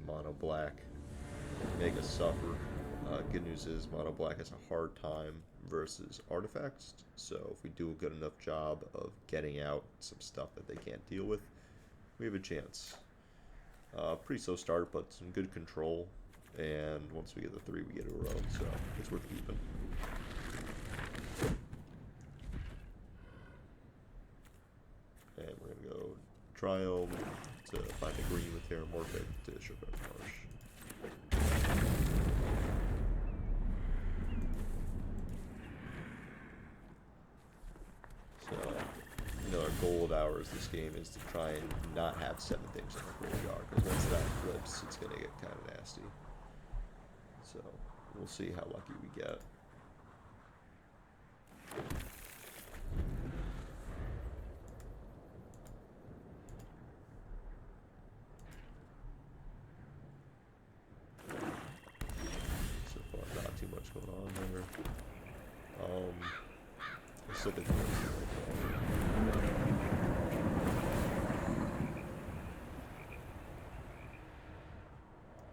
mono black make us suffer. Good news is mono black has a hard time versus artifacts, so if we do a good enough job of getting out some stuff that they can't deal with, we have a chance. Pretty slow start, but some good control, and once we get the 3, we get our own, so it's worth keeping. And we're going to go Triome to find a green with Terramorphic to Sugar Marsh. So, our goal of ours this game is to try and not have 7 things in our graveyard, because once that flips, it's going to get kind of nasty. So, we'll see how lucky we get. So far, not too much going on there. I still think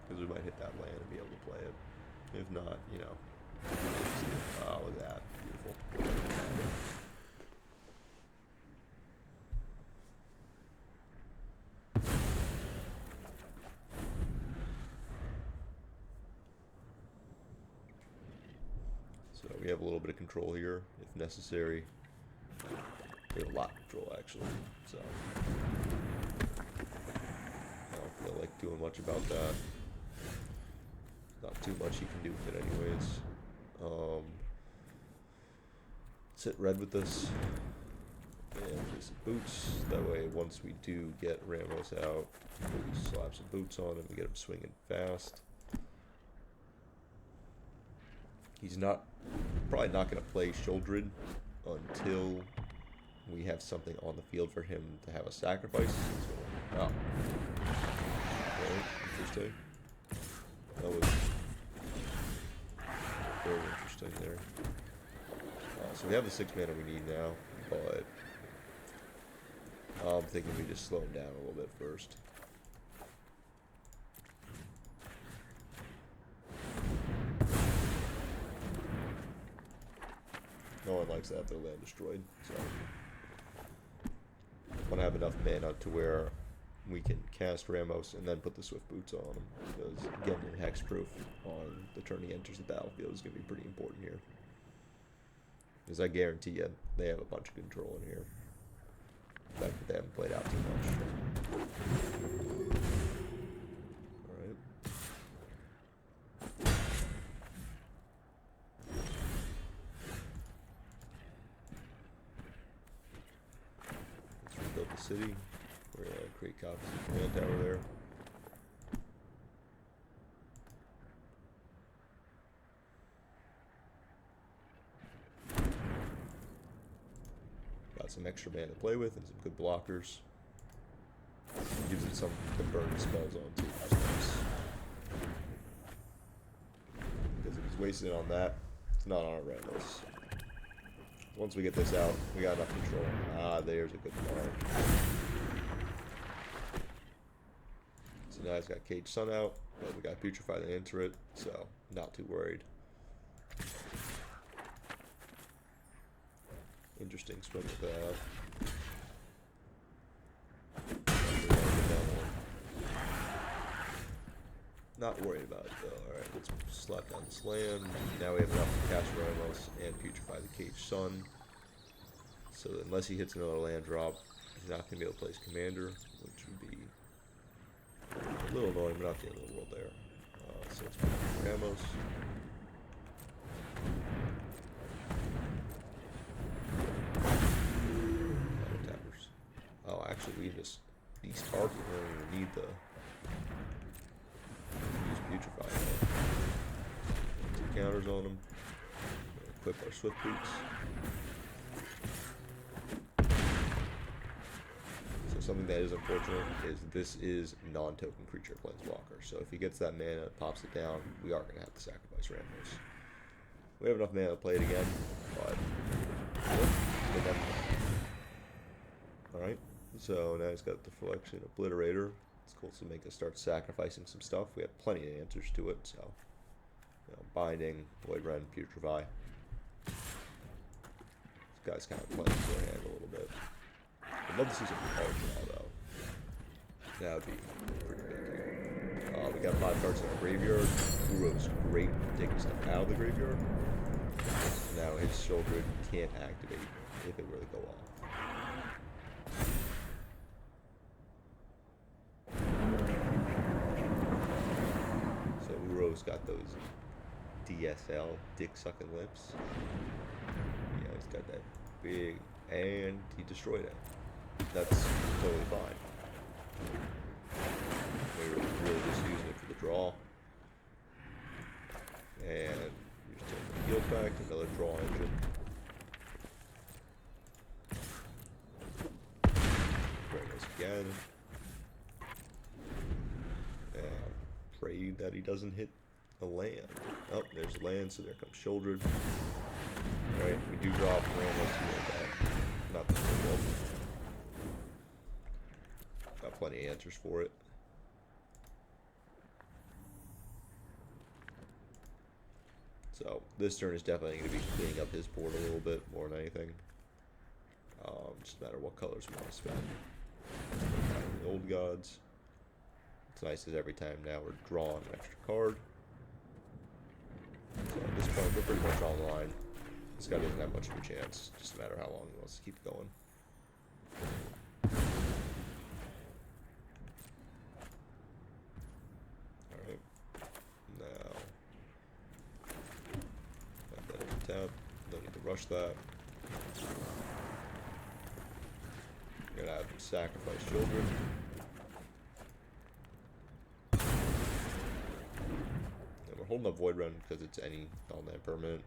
because we might hit that land and be able to play it. If not, oh, look at that. Beautiful. So we have a little bit of control here, if necessary. We have a lot of control, actually. So I don't feel like doing much about that. Not too much you can do with it anyways. Let's hit red with this. And play some boots. That way, once we do get Ramos out, we slap some boots on him, we get him swinging fast. He's probably not going to play Shouldred until we have something on the field for him to have a sacrifice. So, oh. Okay, interesting. That was very interesting there. So we have the 6 mana we need now, but I'm thinking we just slow him down a little bit first. No one likes to have their land destroyed, so I want to have enough mana to where we can cast Ramos and then put the Swift Boots on him, because getting him hexproof on the turn he enters the battlefield is going to be pretty important here. Because I guarantee you, they have a bunch of control in here. The fact that they haven't played out too much. Alright. Let's rebuild the city. We're going to create copies of the command tower there. Got some extra mana to play with and some good blockers. Gives it something to burn spells on too. Because if he's wasting it on that, it's not on our Ramos. Once we get this out, we got enough control. Ah, there's a good mark. So now he's got Cage Sun out, but we got Putrefy to enter it, so not too worried. Interesting swing with that. Not worried about it though. Alright, let's slap down this land. Now we have enough to cast Ramos and Putrefy the Cage Sun. So unless he hits another land drop, he's not going to be able to place Commander, which would be a little annoying, but not the end of the world there. So let's put Ramos. Oh, actually, we just Beast Arc, we don't even need the use Putrefy. 2 counters on him. Equip our Swift Boots. So something that is unfortunate is this is non-token creature planeswalker. So if he gets that mana, pops it down, we are going to have to sacrifice Ramos. We have enough mana to play it again, but alright. So now he's got the Deflection Obliterator. It's cool to make us start sacrificing some stuff. We have plenty of answers to it, so Binding, Void Rend, Putrefy. This guy's kind of playing his hand a little bit. I'd love to see some card draw though. That would be pretty big here. We got 5 cards in our graveyard. Uro's great for taking stuff out of the graveyard. Now his Shoulder can't activate if it were to go off. So Uro's got those DSL, dick sucking lips. Yeah, he's got that big, and he destroyed it. That's totally fine. We were really just using it for the draw. And we just take the field back, another draw engine. Bring us again. And pray that he doesn't hit a land. Oh, there's a land, so there comes Shieldred. Alright, we do drop Ramos here, but not the full one. Got plenty of answers for it. So this turn is definitely going to be cleaning up his board a little bit more than anything. Just a matter what colors we want to spend. The old gods. It's nice that every time now we're drawing an extra card. So at this point we're pretty much online. This guy doesn't have much of a chance. Just a matter how long he wants to keep going. Alright. Now. Got that in tap. Don't need to rush that. We're gonna have him sacrifice children. And we're holding up Void Rend because it's any non-land permanent.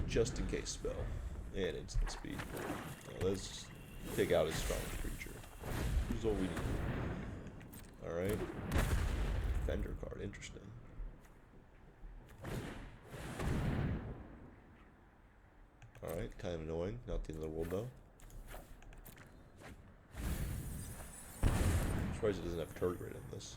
Just in case spell and instant speed. Now let's take out his strongest creature. Here's all we need. Alright. Fender card, interesting. Alright, kind of annoying. Not the end of the world though. I'm surprised it doesn't have turret rate in this.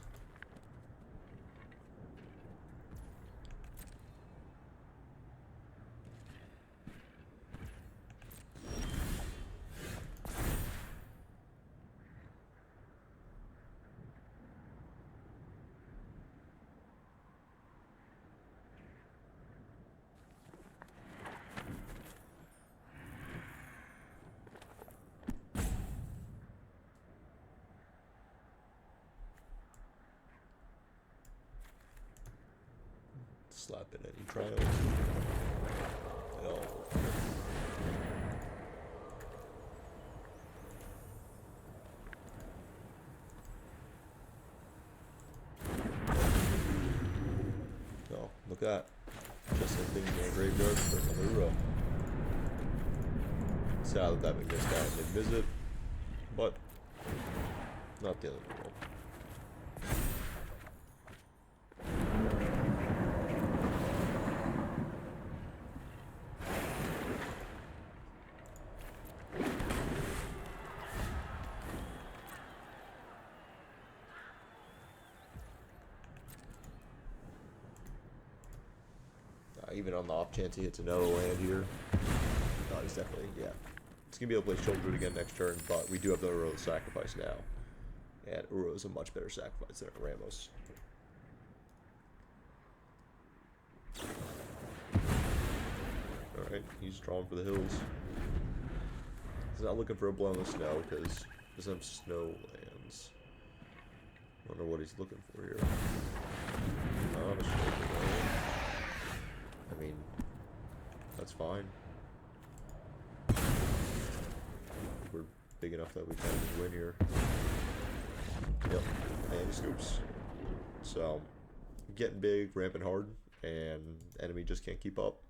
Slap in any trials. No. Oh, look at that. Just a thing in the graveyard for another row. Sad that we missed out on mid-visit, but not the end of the world. Even on the off chance he hits another land here. No, he's definitely, yeah. He's going to be able to play Children again next turn, but we do have the Uro sacrifice now. And Uro is a much better sacrifice than Ramos. Alright, he's drawing for the hills. He's not looking for a blow in the snow because he doesn't have snow lands. I wonder what he's looking for here. Not a shoulder land. I mean, that's fine. We're big enough that we can just win here. Yep, and he scoops. So, getting big, ramping hard, and enemy just can't keep up.